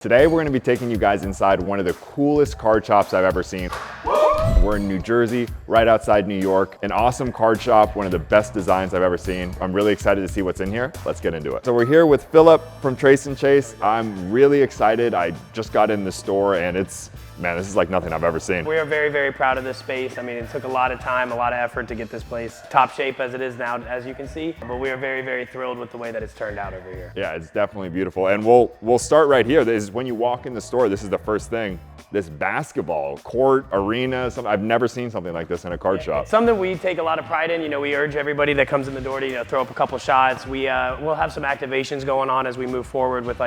Today we're going to be taking you guys inside one of the coolest card shops I've ever seen. We're in New Jersey, right outside New York. An awesome card shop, one of the best designs I've ever seen. I'm really excited to see what's in here. Let's get into it. So we're here with Philip from Trace & Chase. I'm really excited. I just got in the store and man, this is like nothing I've ever seen. We are very, very proud of this space. I mean, it took a lot of time, a lot of effort to get this place top shape as it is now, as you can see. But we are very, very thrilled with the way that it's turned out over here. Yeah, it's definitely beautiful. And we'll start right here. This is when you walk in the store, this is the first thing. This basketball court, arena, I've never seen something like this in a card shop. It's something we take a lot of pride in. You know, we urge everybody that comes in the door to, throw up a couple shots. We'll have some activations going on as we move forward with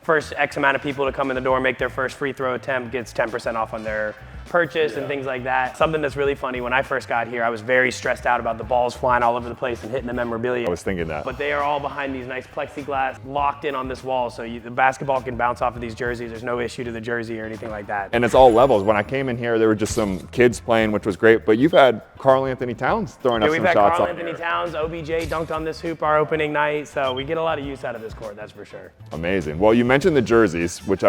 first X amount of people to come in the door, make their first free throw attempt, gets 10% off on their purchase and things like that. Something that's really funny, when I first got here, I was very stressed out about the balls flying all over the place and hitting the memorabilia. I was thinking that. But they are all behind these nice plexiglass, locked in on this wall, so the basketball can bounce off of these jerseys. There's no issue to the jersey or anything like that. And it's all levels. When I came in here, there were just some kids playing, which was great, but you've had Karl Anthony Towns throwing up some shots. We've had Karl Anthony Towns, OBJ dunked on this hoop our opening night, so we get a lot of use out of this court, that's for sure. Amazing. Well, you mentioned the jerseys, which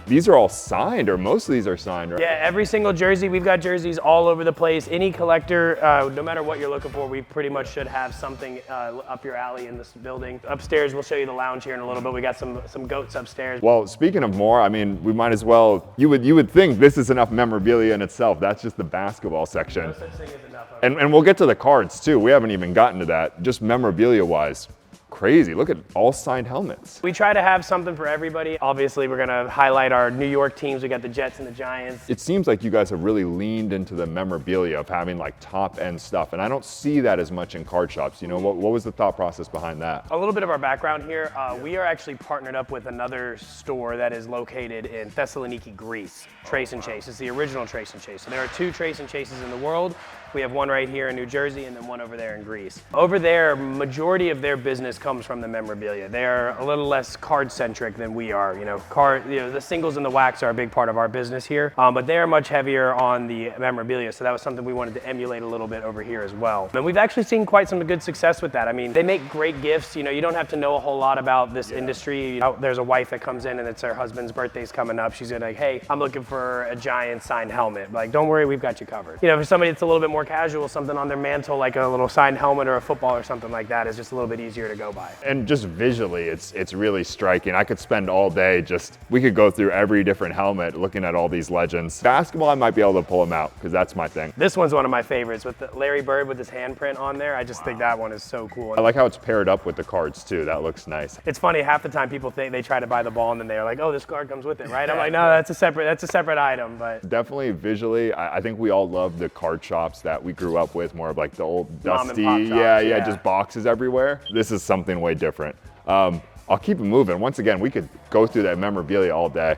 these are all signed, or most of these are signed, right? Yeah, every single jersey. We've got jerseys all over the place. Any collector, no matter what you're looking for, we pretty much should have something up your alley in this building. Upstairs, we'll show you the lounge here in a little bit. We got some goats upstairs. Well, speaking of more, I mean, we might as well, you would think this is enough memorabilia in itself. That's just the basketball section. No such thing as enough. And we'll get to the cards too. We haven't even gotten to that, just memorabilia-wise. Crazy. Look at all signed helmets. We try to have something for everybody. Obviously, we're going to highlight our New York teams. We got the Jets and the Giants. It seems like you guys have really leaned into the memorabilia of having like top end stuff. And I don't see that as much in card shops. You know, what was the thought process behind that? A little bit of our background here. We are actually partnered up with another store that is located in Thessaloniki, Greece. Trace & Chase. It's the original Trace & Chase. So there are two Trace & Chases in the world. We have one right here in New Jersey and then one over there in Greece. Over there, majority of their business comes from the memorabilia. They are a little less card-centric than we are. The singles and the wax are a big part of our business here, but they are much heavier on the memorabilia, so that was something we wanted to emulate a little bit over here as well. And we've actually seen quite some good success with that. I mean, they make great gifts. You don't have to know a whole lot about this industry. There's a wife that comes in and it's her husband's birthday's coming up. She's like, hey, I'm looking for a Giants signed helmet. Like, don't worry, we've got you covered. For somebody that's a little bit more casual, something on their mantle like a little signed helmet or a football or something like that is just a little bit easier to go by. And just visually, it's really striking. I could spend all day we could go through every different helmet looking at all these legends. Basketball, I might be able to pull them out because that's my thing. This one's one of my favorites with Larry Bird with his handprint on there. I just think that one is so cool. I like how it's paired up with the cards too. That looks nice. It's funny, half the time people think they try to buy the ball and then they're like, oh, this card comes with it, right? I'm like, no, that's a separate item. But definitely visually, I think we all love the card shops that we grew up with, more of like the old dusty, yeah, just boxes everywhere. This is something way different. I'll keep it moving. Once again, we could go through that memorabilia all day.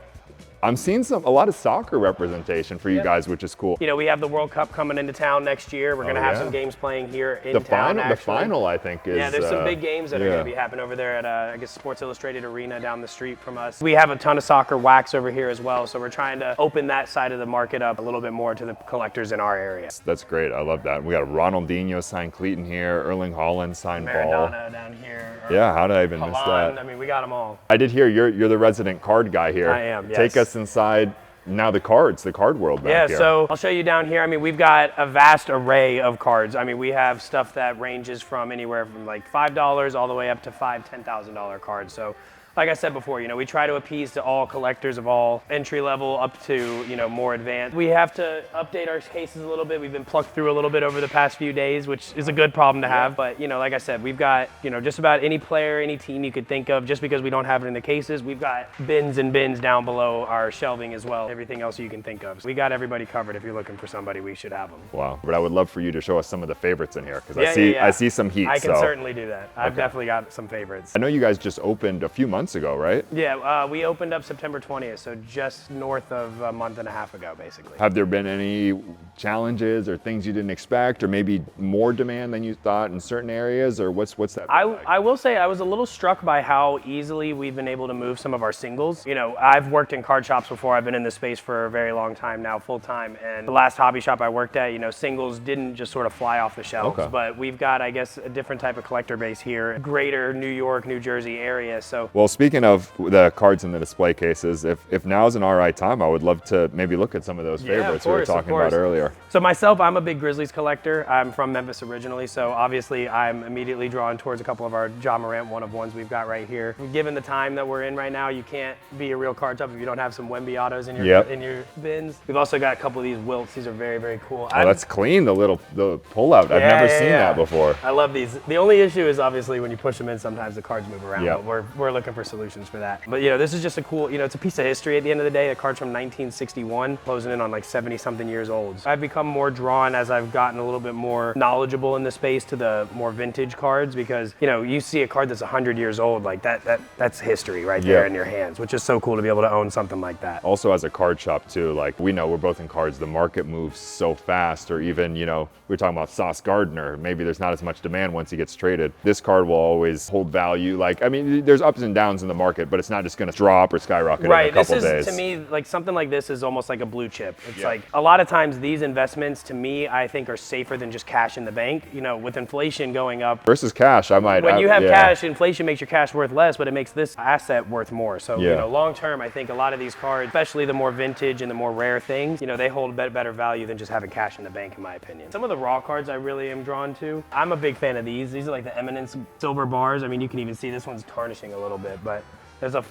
I'm seeing a lot of soccer representation for you guys, which is cool. We have the World Cup coming into town next year. We're going to have some games playing here in town. The final, I think, is... Yeah, there's some big games that are going to be happening over there at, I guess, Sports Illustrated Arena down the street from us. We have a ton of soccer wax over here as well, so we're trying to open that side of the market up a little bit more to the collectors in our area. That's great. I love that. We got Ronaldinho signed cleat in here, Erling Haaland signed ball. Maradona down here. Yeah, how did I even miss that? I mean, we got them all. I did hear you're the resident card guy here. I am, yes. Take us inside. Now the card world back here. Yeah, so I'll show you down here. I mean, we've got a vast array of cards. I mean, we have stuff that ranges from anywhere from like $5 all the way up to $10,000 cards. So like I said before, we try to appease to all collectors of all entry level up to, more advanced. We have to update our cases a little bit. We've been plucked through a little bit over the past few days, which is a good problem to have. But, like I said, we've got, just about any player, any team you could think of. Just because we don't have it in the cases, we've got bins and bins down below our shelving as well. Everything else you can think of. So we got everybody covered. If you're looking for somebody, we should have them. Wow. But I would love for you to show us some of the favorites in here because I see some heat. I can certainly do that. I've definitely got some favorites. I know you guys just opened a few months ago, right? Yeah, we opened up September 20th, so just north of a month and a half ago, basically. Have there been any challenges or things you didn't expect, or maybe more demand than you thought in certain areas, or what's that? I will say I was a little struck by how easily we've been able to move some of our singles. I've worked in card shops before. I've been in this space for a very long time now, full time, and the last hobby shop I worked at, singles didn't just sort of fly off the shelves. Okay. But we've got, I guess, a different type of collector base here, greater New York, New Jersey area. So well, speaking of the cards in the display cases, if now's an all right time, I would love to maybe look at some of those favorites we were talking about earlier. So myself, I'm a big Grizzlies collector. I'm from Memphis originally, so obviously I'm immediately drawn towards a couple of our Ja Morant one-of-ones we've got right here. Given the time that we're in right now, you can't be a real card shop if you don't have some Wemby autos in your bins. We've also got a couple of these Wilts. These are very, very cool. Oh, that's clean, the pullout. I've never seen that before. I love these. The only issue is obviously when you push them in, sometimes the cards move around, Yep. but we're looking for solutions for that. But this is just a cool, it's a piece of history at the end of the day. The card's from 1961, closing in on like 70 something years old. I've become more drawn as I've gotten a little bit more knowledgeable in the space to the more vintage cards, because you see a card that's 100 years old, like that's history right there in your hands, which is so cool to be able to own something like that. Also, as a card shop too, like we know we're both in cards, the market moves so fast, or even we were talking about Sauce Gardner, maybe there's not as much demand once he gets traded. This card will always hold value. Like, I mean, there's ups and downs in the market, but it's not just going to drop or skyrocket in a couple days. To me, like something like this is almost like a blue chip. It's like a lot of times these investments, to me, I think are safer than just cash in the bank. With inflation going up versus cash, when you have cash, inflation makes your cash worth less, but it makes this asset worth more. So long term, I think a lot of these cards, especially the more vintage and the more rare things, they hold better value than just having cash in the bank, in my opinion. Some of the raw cards I really am drawn to. I'm a big fan of these. These are like the Eminence silver bars. I mean, you can even see this one's tarnishing a little bit, but there's a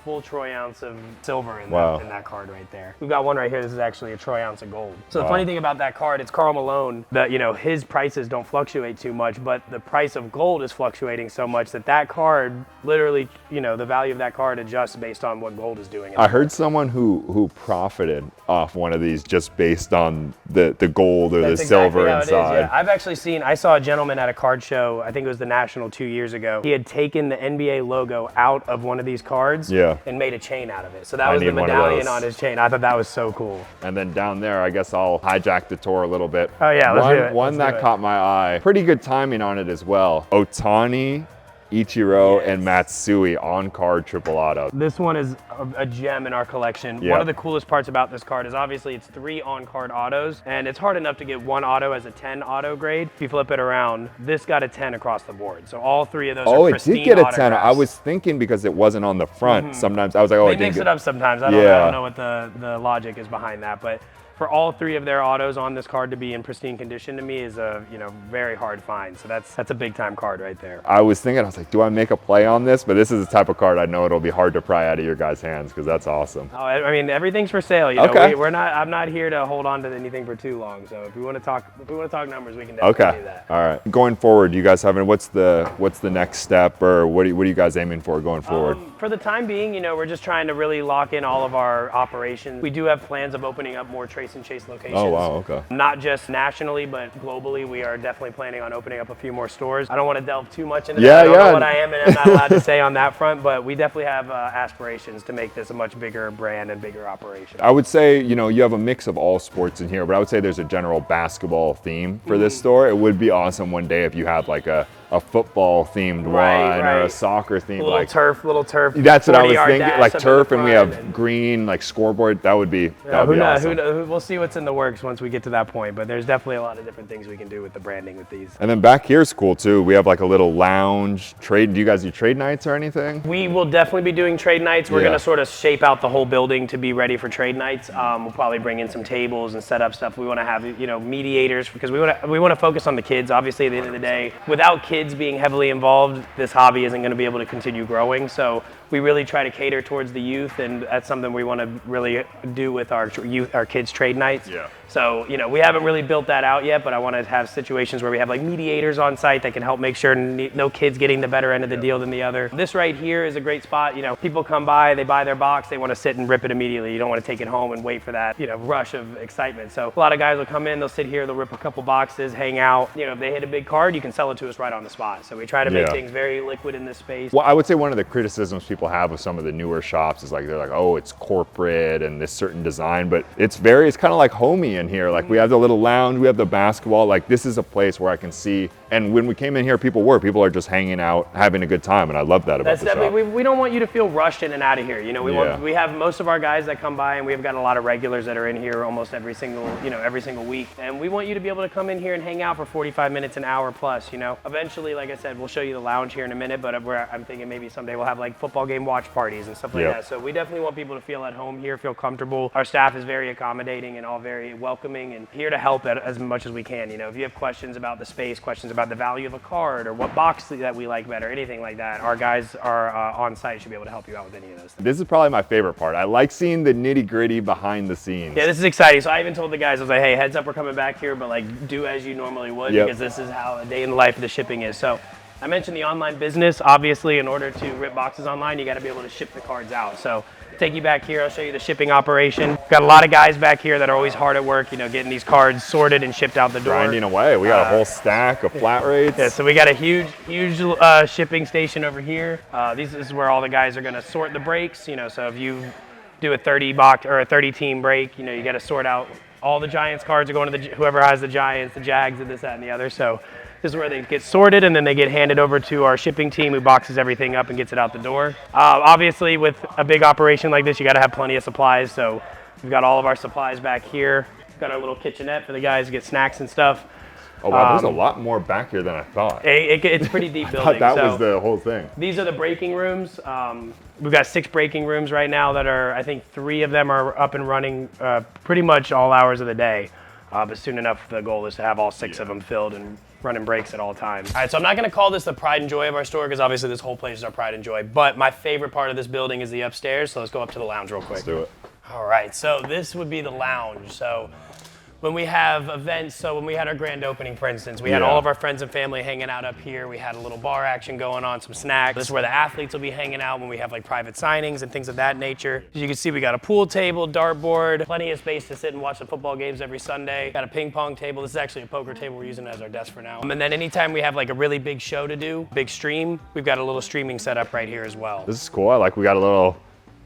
full troy ounce of silver in that card right there. We've got one right here. This is actually a troy ounce of gold. So the funny thing about that card, it's Karl Malone, that his prices don't fluctuate too much, but the price of gold is fluctuating so much that card literally, the value of that card adjusts based on what gold is doing. I heard someone who profited off one of these just based on the gold or the silver inside. I've actually I saw a gentleman at a card show, I think it was the National 2 years ago. He had taken the NBA logo out of one of these cards and made a chain out of it. So that was the medallion on his chain. I thought that was so cool. And then down there, I guess I'll hijack the tour a little bit. Oh yeah, let's do it. One that caught my eye. Pretty good timing on it as well. Otani, Ichiro, and Matsui on card triple auto. This one is a gem in our collection. One of the coolest parts about this card is obviously it's 3 on card autos, and it's hard enough to get one auto as a 10 auto grade. If you flip it around, this got a 10 across the board. So all 3 of those are pristine. Oh, it did get a 10. I was thinking because it wasn't on the front. Sometimes I was like, they mix it up sometimes. I don't know what the logic is behind that, but for all 3 of their autos on this card to be in pristine condition to me is a very hard find. So that's a big time card right there. I was thinking, I was like, do I make a play on this? But this is the type of card I know it'll be hard to pry out of your guys' hands because that's awesome. Oh, I mean, everything's for sale. Okay. I'm not here to hold on to anything for too long. So if we want to talk numbers, we can definitely do that. All right. Going forward, you guys what's the next step, or what are you guys aiming for going forward? For the time being, we're just trying to really lock in all of our operations. We do have plans of opening up more Trace and Chase locations. Oh, wow, okay. Not just nationally, but globally. We are definitely planning on opening up a few more stores. I don't want to delve too much into that. I don't know what I am and I'm not allowed to say on that front, but we definitely have aspirations to make this a much bigger brand and bigger operation. I would say, you have a mix of all sports in here, but I would say there's a general basketball theme for this store. It would be awesome one day if you had like a football themed one or a soccer themed, little turf. That's what I was thinking, like turf, and we have green like scoreboard. That would be awesome. We'll see what's in the works once we get to that point, but there's definitely a lot of different things we can do with the branding with these. And then back here's cool too. We have like a little lounge trade. Do you guys do trade nights or anything? We will definitely be doing trade nights. We're gonna sort of shape out the whole building to be ready for trade nights. We'll probably bring in some tables and set up stuff. We want to have mediators because we want to focus on the kids. Obviously, at the end of the day, without kids being heavily involved, this hobby isn't going to be able to continue growing. So we really try to cater towards the youth, and that's something we want to really do with our kids' trade nights. Yeah. So, we haven't really built that out yet, but I want to have situations where we have like mediators on site that can help make sure no kid's getting the better end of the deal than the other. This right here is a great spot. People come by, they buy their box, they want to sit and rip it immediately. You don't want to take it home and wait for that, rush of excitement. So a lot of guys will come in, they'll sit here, they'll rip a couple boxes, hang out. If they hit a big card, you can sell it to us right on the spot. So we try to make things very liquid in this space. Well, I would say one of the criticisms people have of some of the newer shops is they're like, oh, it's corporate and this certain design, but it's kind of like homey in here. Like we have the little lounge, we have the basketball. Like this is a place where I can see And when we came in here, people are just hanging out, having a good time, and I love that about That's the shop. definitely, we don't want you to feel rushed in and out of here. You know, Yeah. we have most of our guys that come by, and we've got a lot of regulars that are in here almost every single week. And we want you to be able to come in here and hang out for 45 minutes, an hour plus, you know. Eventually, like I said, we'll show you the lounge here in a minute, but I'm thinking maybe someday we'll have like football game watch parties and stuff like that. So we definitely want people to feel at home here, feel comfortable. Our staff is very accommodating and all very welcoming and here to help as much as we can. You know, if you have questions about the space, questions about the value of a card or what box that we like better, anything like that, our guys are on site, should be able to help you out with any of those things. This is probably my favorite part. I like seeing the nitty gritty behind the scenes. Yeah, this is exciting. So I even told the guys, I was like, hey, heads up, we're coming back here, but like do as you normally would because this is how a day in the life of the shipping is. So I mentioned the online business. Obviously, in order to rip boxes online, you got to be able to ship the cards out. So take you back here, I'll show you the shipping operation. Got a lot of guys back here that are always hard at work, you know, getting these cards sorted and shipped out the door. Grinding away. We got a whole stack of flat rates. Yeah, so we got a huge shipping station over here. This is where all the guys are going to sort the breaks. You know, so if you do a 30 box or a 30 team break, you know, you got to sort out all the Giants cards are going to whoever has the Giants, the Jags, and this, that, and the other. So this is where they get sorted, and then they get handed over to our shipping team who boxes everything up and gets it out the door. Obviously, with a big operation like this, you got to have plenty of supplies. So we've got all of our supplies back here. We've got our little kitchenette for the guys to get snacks and stuff. Oh wow, there's a lot more back here than I thought. It's pretty deep building. I thought that was the whole thing. These are the breaking rooms. We've got 6 breaking rooms right now that are, I think 3 of them are up and running pretty much all hours of the day. But soon enough, the goal is to have all 6 of them filled and running breaks at all times. All right, so I'm not gonna call this the pride and joy of our store because obviously this whole place is our pride and joy, but my favorite part of this building is the upstairs, so let's go up to the lounge real quick. Let's do it. All right, so this would be the lounge. So when we have events, so when we had our grand opening, for instance, we had all of our friends and family hanging out up here. We had a little bar action going on, some snacks. This is where the athletes will be hanging out when we have like private signings and things of that nature. As you can see, we got a pool table, dartboard, plenty of space to sit and watch the football games every Sunday. Got a ping pong table. This is actually a poker table we're using as our desk for now. And then anytime we have like a really big show to do, big stream, we've got a little streaming setup right here as well. This is cool. We got a little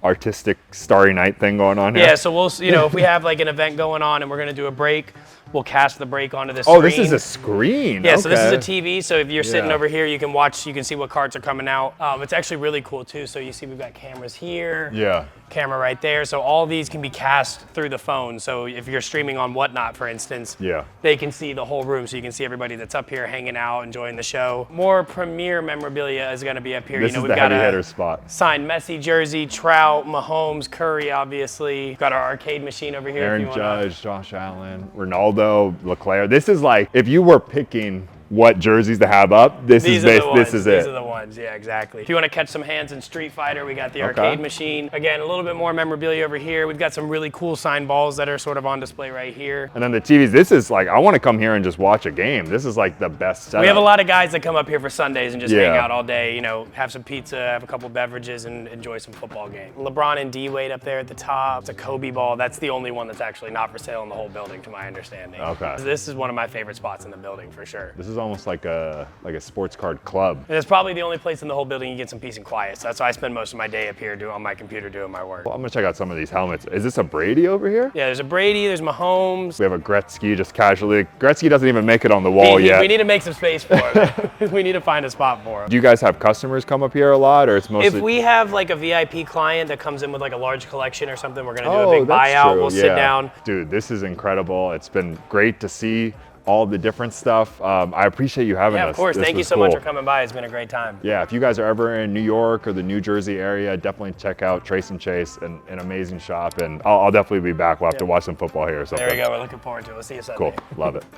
artistic Starry Night thing going on here. Yeah, so we'll, you know, if we have like an event going on and we're gonna do a break, we'll cast the break onto this screen. Oh, this is a screen. Yeah, okay. so this is a TV, so if you're sitting over here, you can watch, you can see what cards are coming out. It's actually really cool too, so you see we've got cameras here. Yeah. Camera right there, so all these can be cast through the phone. So if you're streaming on Whatnot, for instance, they can see the whole room, so you can see everybody that's up here hanging out, enjoying the show. More premier memorabilia is gonna be up here. This is the heavy hitter spot. Signed Messi jersey, Trout, Mahomes, Curry, obviously. We've got our arcade machine over here. Aaron Judge, Josh Allen, Ronaldo, Leclerc. This is like, if you were picking what jerseys to have up, this is it. These are the ones, yeah, exactly. If you want to catch some hands in Street Fighter, we got the arcade machine. Again, a little bit more memorabilia over here. We've got some really cool signed balls that are sort of on display right here. And then the TVs, this is like, I want to come here and just watch a game. This is like the best setup. We have a lot of guys that come up here for Sundays and just hang out all day, you know, have some pizza, have a couple beverages, and enjoy some football game. LeBron and D-Wade up there at the top. It's a Kobe ball. That's the only one that's actually not for sale in the whole building, to my understanding. Okay. This is one of my favorite spots in the building for sure. This is almost like a sports card club. And it's probably the only place in the whole building you get some peace and quiet. So that's why I spend most of my day up here on my computer doing my work. Well, I'm gonna check out some of these helmets. Is this a Brady over here? Yeah, there's a Brady, there's Mahomes. We have a Gretzky just casually. Gretzky doesn't even make it on the wall yet. We need to make some space for him. We need to find a spot for him. Do you guys have customers come up here a lot, or it's mostly? If we have like a VIP client that comes in with like a large collection or something, we're gonna do a big buyout. We'll sit down. Dude, this is incredible. It's been great to see all the different stuff. I appreciate you having us. Yeah, of course. Thank you so much for coming by. It's been a great time. Yeah, if you guys are ever in New York or the New Jersey area, definitely check out Trace and Chase, an amazing shop. And I'll definitely be back. We'll have to watch some football here or something. There we go. We're looking forward to it. We'll see you Sunday. Cool. Love it.